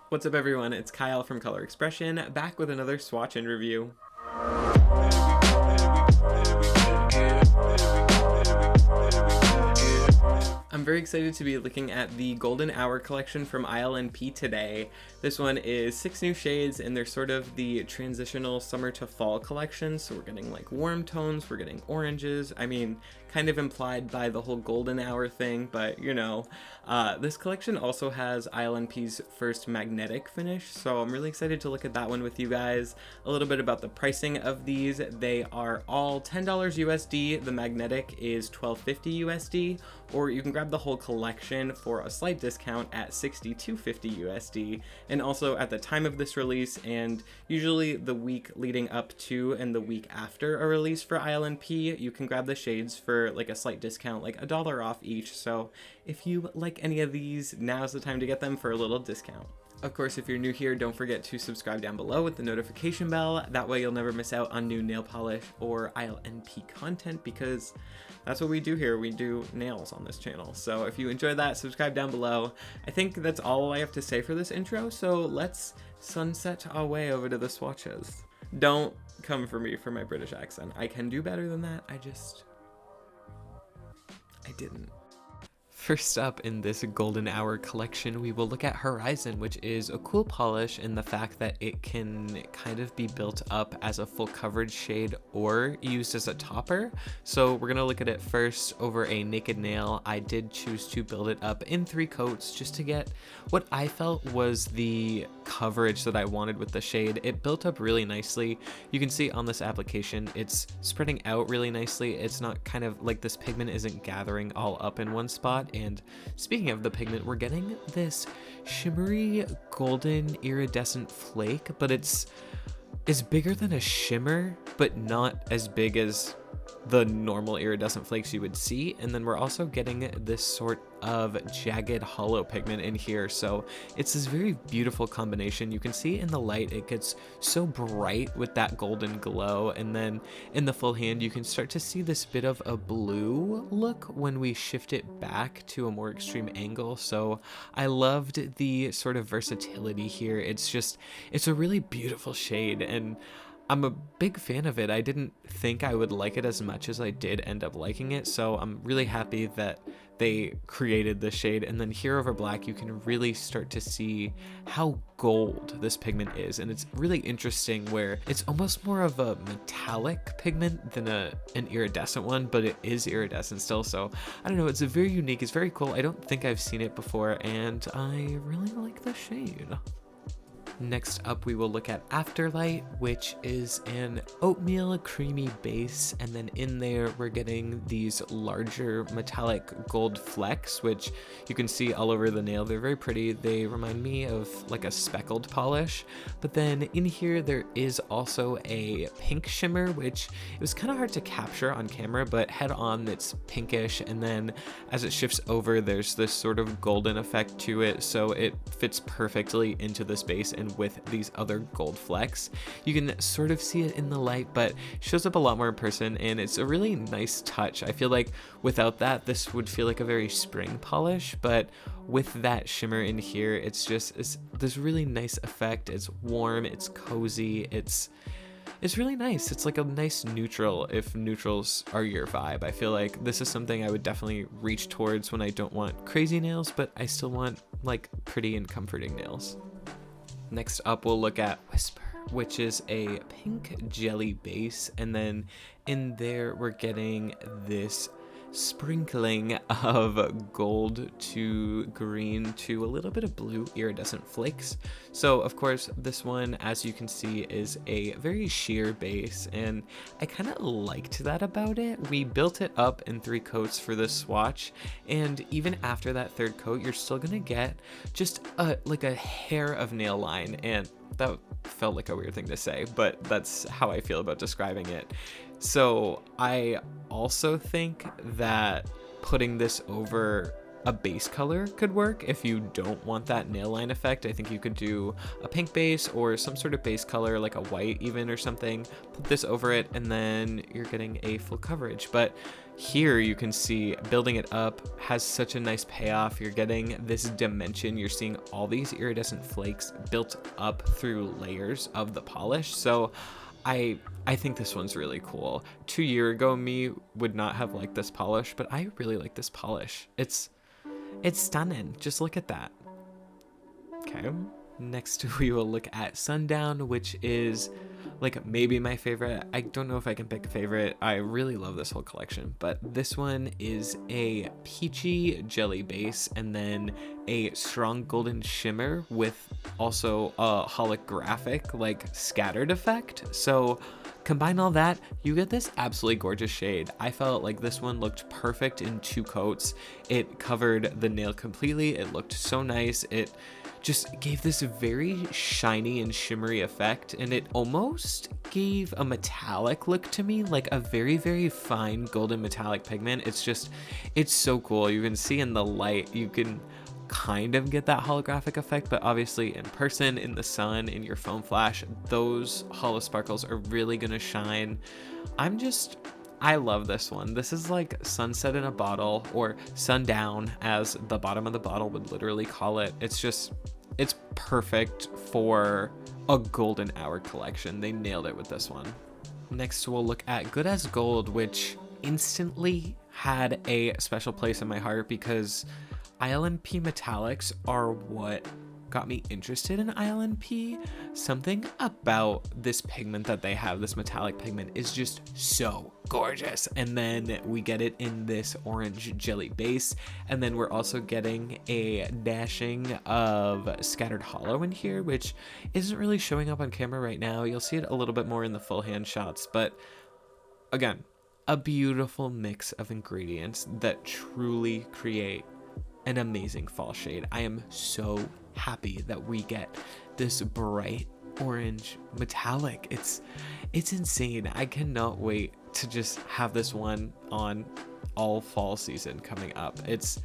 What's up everyone, it's Kyle from Color Expression, back with another swatch and review. I'm very excited to be looking at the Golden Hour collection from ILNP today. This one is 6 new shades and they're sort of the transitional summer to fall collection. So we're getting like warm tones, we're getting oranges. I mean, kind of implied by the whole Golden Hour thing, but you know. This collection also has ILNP's first magnetic finish, so I'm really excited to look at that one with you guys. A little bit about the pricing of these. They are all $10 USD. The magnetic is $12.50 USD, or you can grab the whole collection for a slight discount at $62.50 USD. And also at the time of this release, and usually the week leading up to and the week after a release for ILNP, you can grab the shades for like a slight discount, like $1 off each. So if you like any of these, now's the time to get them for a little discount. Of course, if you're new here, don't forget to subscribe down below with the notification bell. That way you'll never miss out on new nail polish or ILNP content, because that's what we do here. We do nails on this channel. So if you enjoy that, subscribe down below. I think that's all I have to say for this intro, so let's sunset our way over to the swatches. Don't come for me for my British accent. I can do better than that. I didn't. First up in this Golden Hour collection, we will look at Horizon, which is a cool polish in the fact that it can kind of be built up as a full coverage shade or used as a topper. So we're gonna look at it first over a naked nail. I did choose to build it up in 3 coats just to get what I felt was the coverage that I wanted with the shade. It built up really nicely. You can see on this application, it's spreading out really nicely. It's not kind of like this pigment isn't gathering all up in one spot. And speaking of the pigment, we're getting this shimmery golden iridescent flake, but it's bigger than a shimmer, but not as big as the normal iridescent flakes you would see. And then we're also getting this sort of jagged hollow pigment in here, so it's this very beautiful combination. You can see in the light it gets so bright with that golden glow, and then in the full hand you can start to see this bit of a blue look when we shift it back to a more extreme angle. So I loved the sort of versatility here. It's a really beautiful shade, and I'm a big fan of it. I didn't think I would like it as much as I did end up liking it, so I'm really happy that they created the shade. And then here over black, you can really start to see how gold this pigment is. And it's really interesting where it's almost more of a metallic pigment than an iridescent one, but it is iridescent still. So I don't know, it's very unique, it's very cool. I don't think I've seen it before, and I really like the shade. Next up, we will look at Afterlight, which is an oatmeal creamy base, and then in there we're getting these larger metallic gold flecks, which you can see all over the nail. They're very pretty. They remind me of like a speckled polish. But then in here there is also a pink shimmer, which it was kind of hard to capture on camera, but head on it's pinkish, and then as it shifts over there's this sort of golden effect to it, so it fits perfectly into this base and with these other gold flecks. You can sort of see it in the light, but shows up a lot more in person, and it's a really nice touch. I feel like without that, this would feel like a very spring polish, but with that shimmer in here, it's this really nice effect. It's warm, it's cozy, it's really nice. It's like a nice neutral if neutrals are your vibe. I feel like this is something I would definitely reach towards when I don't want crazy nails, but I still want like pretty and comforting nails. Next up, we'll look at Whisper, which is a pink jelly base, and then in there we're getting this sprinkling of gold to green to a little bit of blue iridescent flakes. So of course this one, as you can see, is a very sheer base, and I kind of liked that about it. We built it up in 3 coats for this swatch, and even after that 3rd coat you're still gonna get just like a hair of nail line, and that felt like a weird thing to say, but that's how I feel about describing it. So I also think that putting this over a base color could work. If you don't want that nail line effect, I think you could do a pink base or some sort of base color, like a white even or something, put this over it, and then you're getting a full coverage. But here you can see building it up has such a nice payoff. You're getting this dimension. You're seeing all these iridescent flakes built up through layers of the polish. So I think this one's really cool. 2 years ago, me would not have liked this polish, but I really like this polish. It's stunning. Just look at that. Okay. Next, we will look at Sundown, which is like maybe my favorite. I don't know if I can pick a favorite. I really love this whole collection, but this one is a peachy jelly base and then a strong golden shimmer with also a holographic like scattered effect. So combine all that, you get this absolutely gorgeous shade. I felt like this one looked perfect in 2 coats. It covered the nail completely. It looked so nice. It just gave this very shiny and shimmery effect, and it almost gave a metallic look to me, like a very, very fine golden metallic pigment. It's so cool. You can see in the light, you can kind of get that holographic effect, but obviously in person, in the sun, in your foam flash, those holo sparkles are really gonna shine. I love this one. This is like sunset in a bottle, or sundown as the bottom of the bottle would literally call it. It's perfect for a golden hour collection. They nailed it with this one. Next, we'll look at Good as Gold, which instantly had a special place in my heart because ILNP metallics are what got me interested in ILNP. Something about this pigment that they have, this metallic pigment, is just so gorgeous. And then we get it in this orange jelly base, and then we're also getting a dashing of scattered hollow in here, which isn't really showing up on camera right now. You'll see it a little bit more in the full hand shots, but again, a beautiful mix of ingredients that truly create an amazing fall shade. I am so happy that we get this bright orange metallic. It's insane. I cannot wait to just have this one on all fall season coming up. It's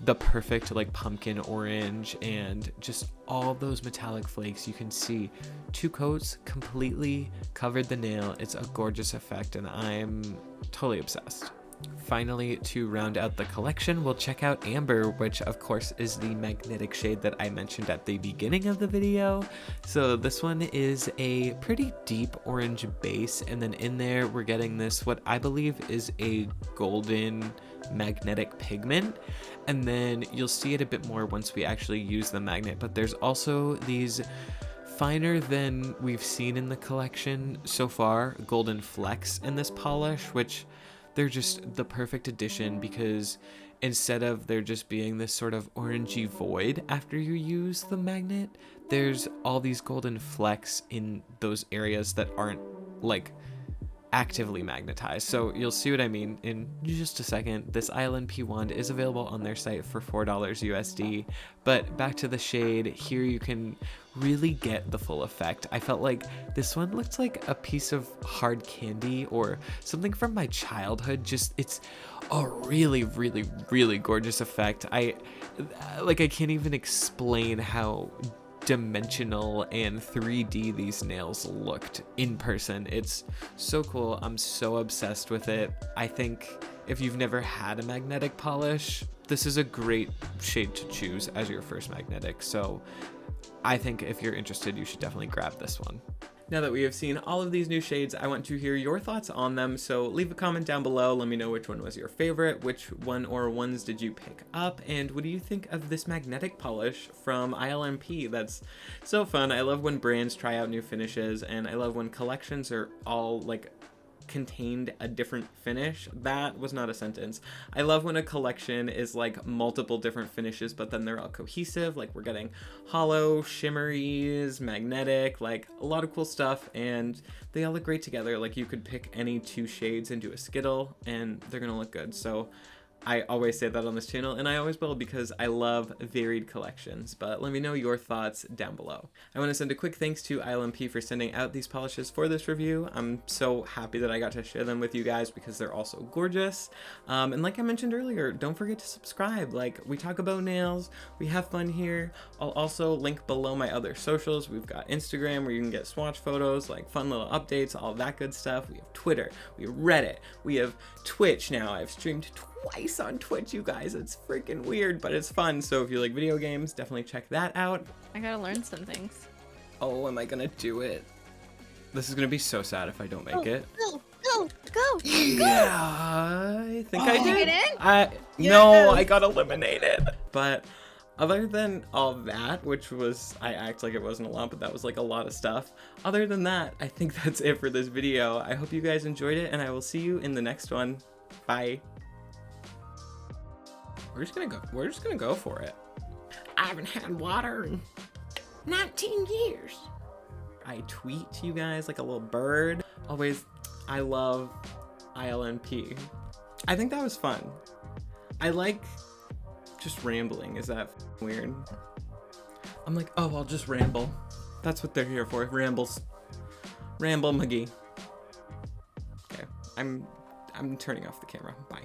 the perfect like pumpkin orange and just all those metallic flakes. You can see 2 coats completely covered the nail. It's a gorgeous effect and I'm totally obsessed. Finally, to round out the collection, we'll check out Amber, which of course is the magnetic shade that I mentioned at the beginning of the video. So this one is a pretty deep orange base, and then in there we're getting this, what I believe is a golden magnetic pigment, and then you'll see it a bit more once we actually use the magnet, but there's also these finer than we've seen in the collection so far golden flecks in this polish, which they're just the perfect addition because instead of there just being this sort of orangey void after you use the magnet, there's all these golden flecks in those areas that aren't like actively magnetized. So you'll see what I mean in just a second. This ILNP wand is available on their site for $4 USD, but back to the shade, here you can really get the full effect. I felt like this one looked like a piece of hard candy or something from my childhood. Just, it's a really, really, really gorgeous effect. I can't even explain how dimensional and 3D these nails looked in person. It's so cool. I'm so obsessed with it. I think if you've never had a magnetic polish, this is a great shade to choose as your first magnetic. So I think if you're interested, you should definitely grab this one. Now that we have seen all of these new shades, I want to hear your thoughts on them, so leave a comment down below. Let me know which one was your favorite, which one or ones did you pick up, and what do you think of this magnetic polish from ILNP? That's so fun. I love when brands try out new finishes, and I love when collections are all like contained a different finish. That was not a sentence. I love when a collection is like multiple different finishes, but then they're all cohesive. Like we're getting hollow, shimmeries, magnetic, like a lot of cool stuff, and they all look great together. Like you could pick any 2 shades and do a skittle and they're gonna look good. So I always say that on this channel, and I always will because I love varied collections, but let me know your thoughts down below. I want to send a quick thanks to ILNP for sending out these polishes for this review. I'm so happy that I got to share them with you guys because they're also gorgeous. And like I mentioned earlier, don't forget to subscribe. Like, we talk about nails, we have fun here. I'll also link below my other socials. We've got Instagram where you can get swatch photos, like fun little updates, all that good stuff. We have Twitter, we have Reddit, we have Twitch now. I've streamed twice on Twitch, you guys. It's freaking weird, but it's fun. So if you like video games, definitely check that out. I gotta learn some things. Oh, am I gonna do it? This is gonna be so sad if I don't make it. Go! Yeah, I think I Did you did. get in? No, I got eliminated. But other than all that, which was, I act like it wasn't a lot, but that was like a lot of stuff. Other than that, I think that's it for this video. I hope you guys enjoyed it, and I will see you in the next one. Bye. We're just gonna go for it. I haven't had water in 19 years. I tweet to you guys like a little bird. Always, I love ILNP. I think that was fun. I like just rambling. Is that weird? I'm like, oh, I'll just ramble. That's what they're here for. Rambles. Ramble McGee. Okay, I'm turning off the camera. Bye.